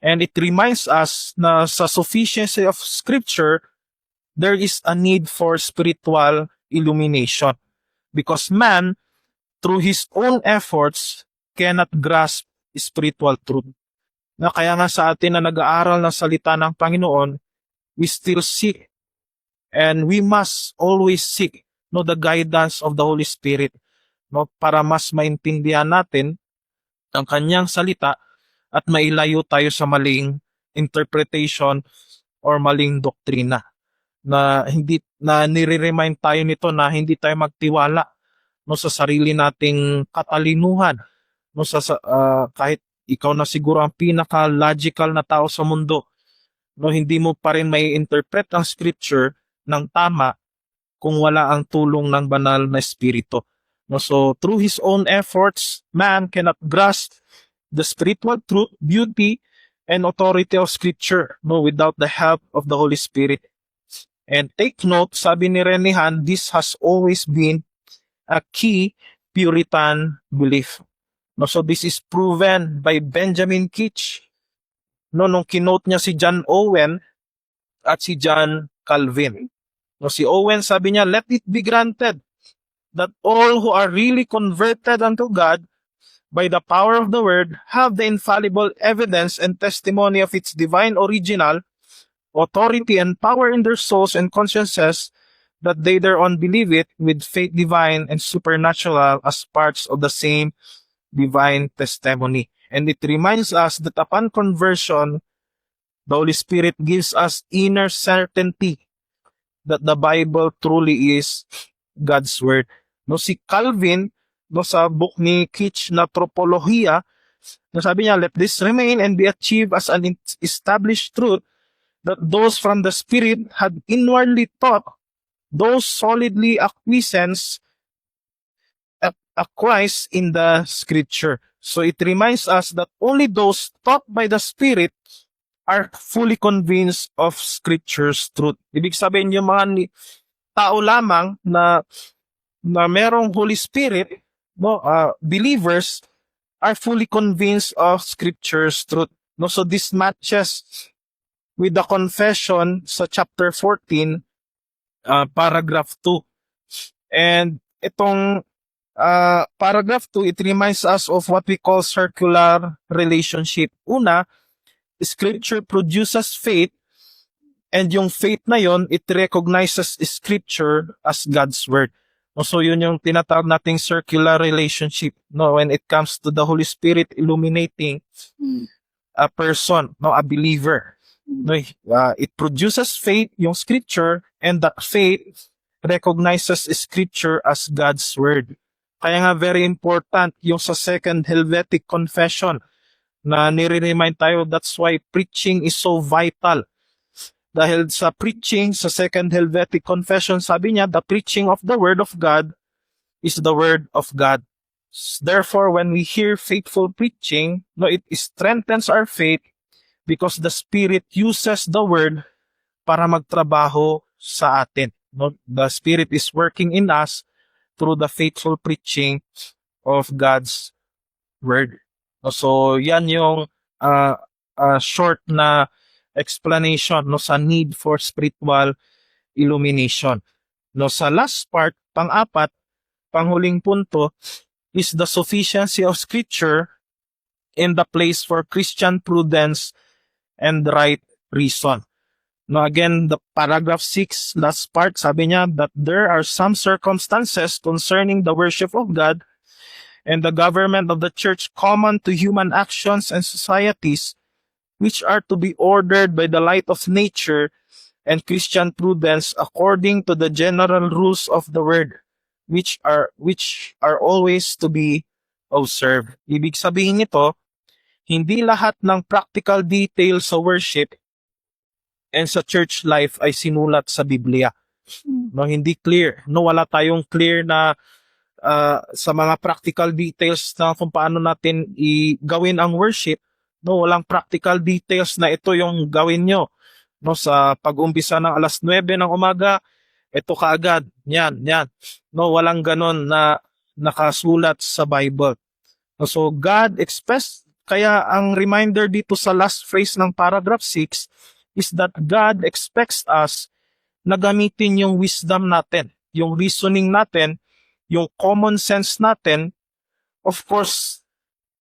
and it reminds us na sa sufficiency of Scripture, there is a need for spiritual illumination because man, through his own efforts, cannot grasp spiritual truth. Na kaya nga sa atin na nag-aaral ng salita ng Panginoon, we still seek and we must always seek, no, the guidance of the Holy Spirit, no, para mas maintindihan natin ang kanyang salita at mailayo tayo sa maling interpretation or maling doktrina. Na nire-remind tayo nito na hindi tayo magtiwala, no, sa sarili nating katalinuhan, no, kahit ikaw na siguro ang pinaka-logical na tao sa mundo, no, hindi mo pa rin may interpret ang scripture ng tama kung wala ang tulong ng banal na espiritu. No, so through his own efforts, man cannot grasp the spiritual truth, beauty, and authority of scripture, no, without the help of the Holy Spirit. And take note, sabi ni Renihan, this has always been a key Puritan belief. No, so this is proven by Benjamin Keach. No, nung kinote niya si John Owen at si John Calvin. No, si Owen sabi niya, let it be granted that all who are really converted unto God by the power of the word have the infallible evidence and testimony of its divine original authority and power in their souls and consciences, that they thereon believe it with faith divine and supernatural as parts of the same divine testimony. And it reminds us that upon conversion, the Holy Spirit gives us inner certainty that the Bible truly is God's Word. No, si Calvin, no, sa book ni Kitch na Tropolohiya, no, sabi niya, let this remain and be achieved as an established truth that those from the Spirit had inwardly taught those solidly acquiescence acquiesce in the Scripture. So it reminds us that only those taught by the Spirit are fully convinced of Scripture's truth. Ibig sabihin yung mga tao lamang na merong Holy Spirit, no, believers are fully convinced of Scripture's truth. No, so this matches with the confession sa chapter 14, paragraph 2. And itong paragraph 2, it reminds us of what we call circular relationship. Una, Scripture produces faith, and yung faith na yon, it recognizes Scripture as God's Word. So yun yung tinatawag nating circular relationship, no, when it comes to the Holy Spirit illuminating a person, no, a believer. No, it produces faith, yung Scripture, and that faith recognizes Scripture as God's Word. Kaya nga very important yung sa Second Helvetic Confession na nire-remind tayo, that's why preaching is so vital. Dahil sa preaching, sa Second Helvetic Confession, sabi niya, the preaching of the Word of God is the Word of God. Therefore, when we hear faithful preaching, no, it strengthens our faith because the Spirit uses the Word para magtrabaho sa atin. No? The Spirit is working in us through the faithful preaching of God's Word. So, yan yung short na explanation, no, sa need for spiritual illumination. No, sa last part, pang-apat, panghuling punto, is the sufficiency of Scripture in the place for Christian prudence and right reason. No, again, the paragraph 6, last part, sabi niya that there are some circumstances concerning the worship of God and the government of the church common to human actions and societies, which are to be ordered by the light of nature and Christian prudence according to the general rules of the word, which are always to be observed. Ibig sabihin nito, hindi lahat ng practical details sa worship and sa church life ay sinulat sa Biblia. No, hindi clear. No, wala tayong clear na sa mga practical details na kung paano natin gawin ang worship. No, walang practical details na ito yung gawin nyo. No, sa pag-umpisa ng alas 9 ng umaga, ito kaagad. Yan. No, walang ganon na nakasulat sa Bible. No, so God expects, kaya ang reminder dito sa last phrase ng paragraph 6 is that God expects us na gamitin yung wisdom natin, yung reasoning natin, yung common sense natin, of course,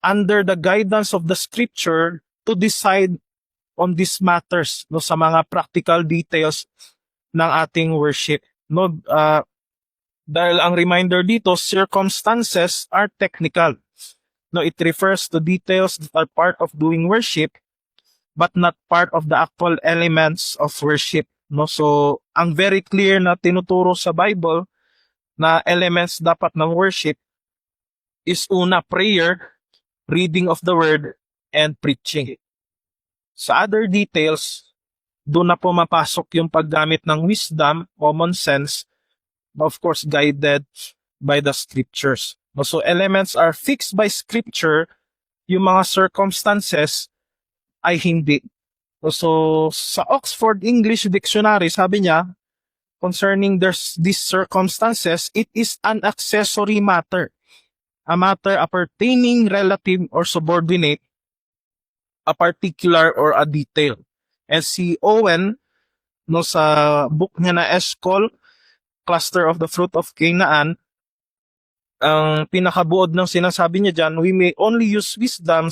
under the guidance of the Scripture to decide on these matters, no, sa mga practical details ng ating worship. No, dahil ang reminder dito, circumstances are technical. No, it refers to details that are part of doing worship but not part of the actual elements of worship. No, so ang very clear na tinuturo sa Bible na elements dapat ng worship is una, prayer, reading of the word, and preaching. Sa other details, doon na pumapasok yung paggamit ng wisdom, common sense, of course guided by the Scriptures. So elements are fixed by Scripture, yung mga circumstances ay hindi. So sa Oxford English Dictionary, sabi niya, concerning these circumstances, it is an accessory matter, a matter appertaining relative or subordinate, a particular or a detail. And si Owen, no, sa book niya na Eshcol, Cluster of the Fruit of Canaan, ang pinakabuod ng sinasabi niya diyan, we may only use wisdom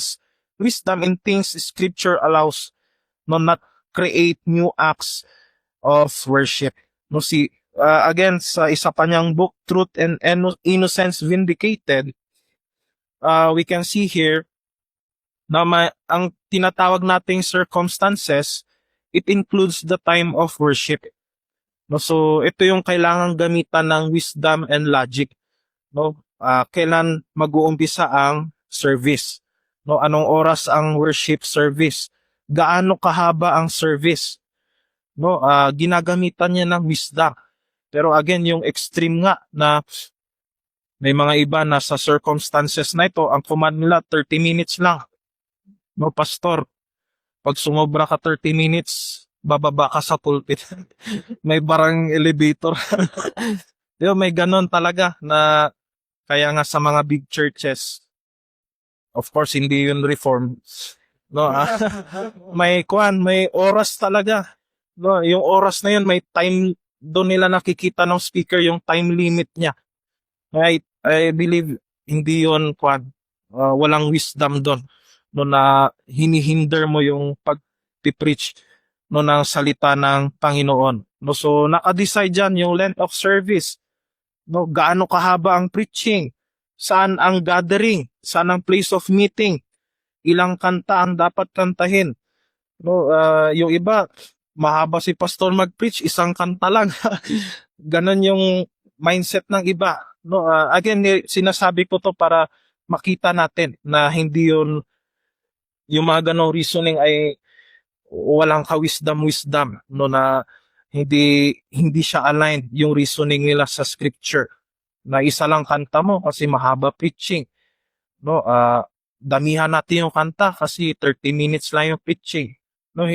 in things scripture allows, no, not create new acts of worship. No, again, sa isa pa niyang book, Truth and Innocence Vindicated, we can see here na ang tinatawag nating circumstances, it includes the time of worship. No, so ito yung kailangang gamitan ng wisdom and logic. No, kailan mag-uumpisa ang service? No, anong oras ang worship service? Gaano kahaba ang service? No, ginagamitan niya ng wisdom. Pero again, yung extreme nga na may mga iba na sa circumstances na ito, ang command nila 30 minutes lang. No, pastor, pag sumobra ka 30 minutes, bababa ka sa pulpit. May barang elevator. May ganon talaga na kaya nga sa mga big churches, of course, hindi yun reform. No, may oras talaga. No, yung oras na yun, may time, doon nila nakikita ng speaker yung time limit niya. I believe hindi yun walang wisdom doon. No, na hinihinder mo yung pag-preach no ng salita ng Panginoon. No, so naka-decide diyan yung length of service. No, gaano kahaba ang preaching? Saan ang gathering? Saan ang place of meeting? Ilang kanta ang dapat kantahin? No, yung iba, mahaba si pastor mag-preach, isang kanta lang. Ganon yung mindset ng iba. No, again, sinasabi ko to para makita natin na hindi yun, yung mga ganong reasoning ay walang ka-wisdom, no, na hindi siya aligned yung reasoning nila sa scripture. Na isa lang kanta mo kasi mahaba preaching. No, damihan natin yung kanta kasi 30 minutes lang yung preaching. No,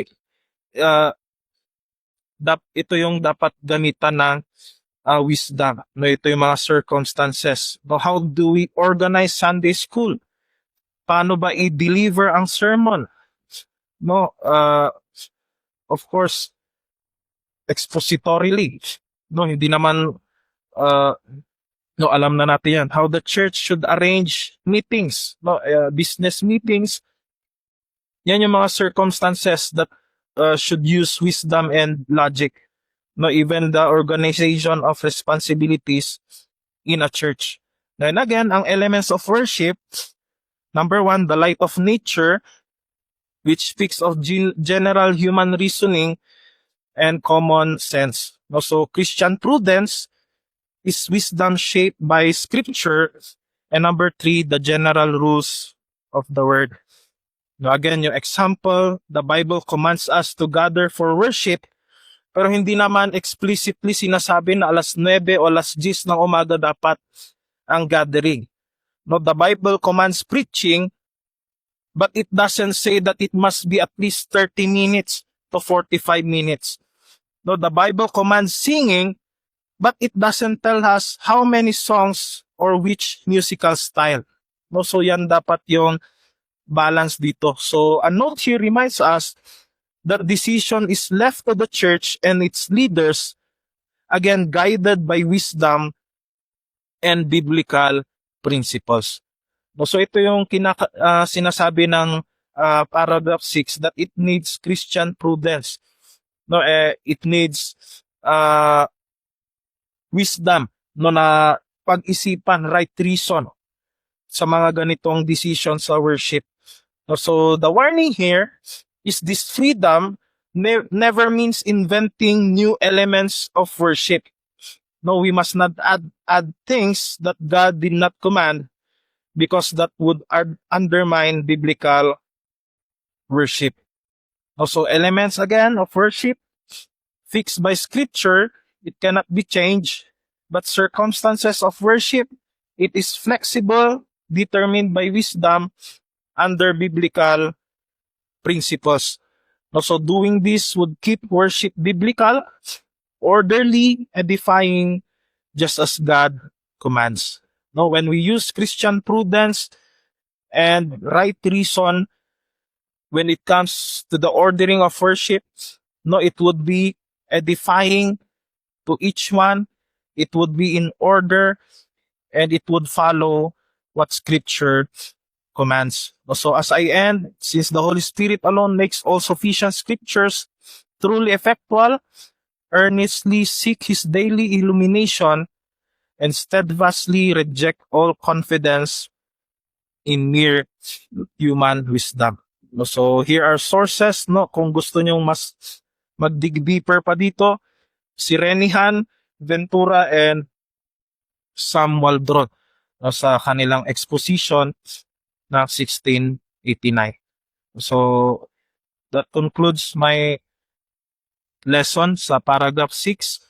ito yung dapat gamitan ng wisdom. No, ito yung mga circumstances. No, how do we organize Sunday school? Paano ba i-deliver ang sermon? No, of course, expositorily. No, hindi naman no, alam na natin yan. How the church should arrange meetings, no, business meetings. Yan yung mga circumstances that should use wisdom and logic. No, even the organization of responsibilities in a church. Then again, ang elements of worship, number 1, the light of nature, which speaks of general human reasoning and common sense. No, so Christian prudence is wisdom shaped by scripture. And number 3, the general rules of the word. No, again, yung example, the Bible commands us to gather for worship, pero hindi naman explicitly sinasabi na alas 9 o alas 10 ng umaga dapat ang gathering. No, the Bible commands preaching, but it doesn't say that it must be at least 30 minutes to 45 minutes. No, the Bible commands singing, but it doesn't tell us how many songs or which musical style. No, so yan dapat yung balance dito. So a note here reminds us that decision is left to the church and its leaders, again guided by wisdom and biblical principles. No, so ito yung sinasabi ng paragraph 6 that it needs Christian prudence. No, it needs wisdom, no, na pag-isipan, right reason sa mga ganitong decisions sa worship. No, so the warning here is this freedom never means inventing new elements of worship. No, we must not add things that God did not command, because that would undermine biblical worship. Also, elements again of worship fixed by scripture, it cannot be changed. But circumstances of worship, it is flexible, determined by wisdom under biblical principles. Also, doing this would keep worship biblical, orderly, edifying, just as God commands. No, when we use Christian prudence and right reason when it comes to the ordering of worship, no, it would be edifying to each one. It would be in order and it would follow what Scripture commands. So as I end, since the Holy Spirit alone makes all sufficient Scriptures truly effectual, earnestly seek His daily illumination and steadfastly reject all confidence in mere human wisdom. So here are sources, no, kung gusto nyong mas mag-dig deeper pa dito, si Renihan, Ventura, and Sam Waldron, no, sa kanilang exposition na 1689. So that concludes my lesson sa paragraph 6.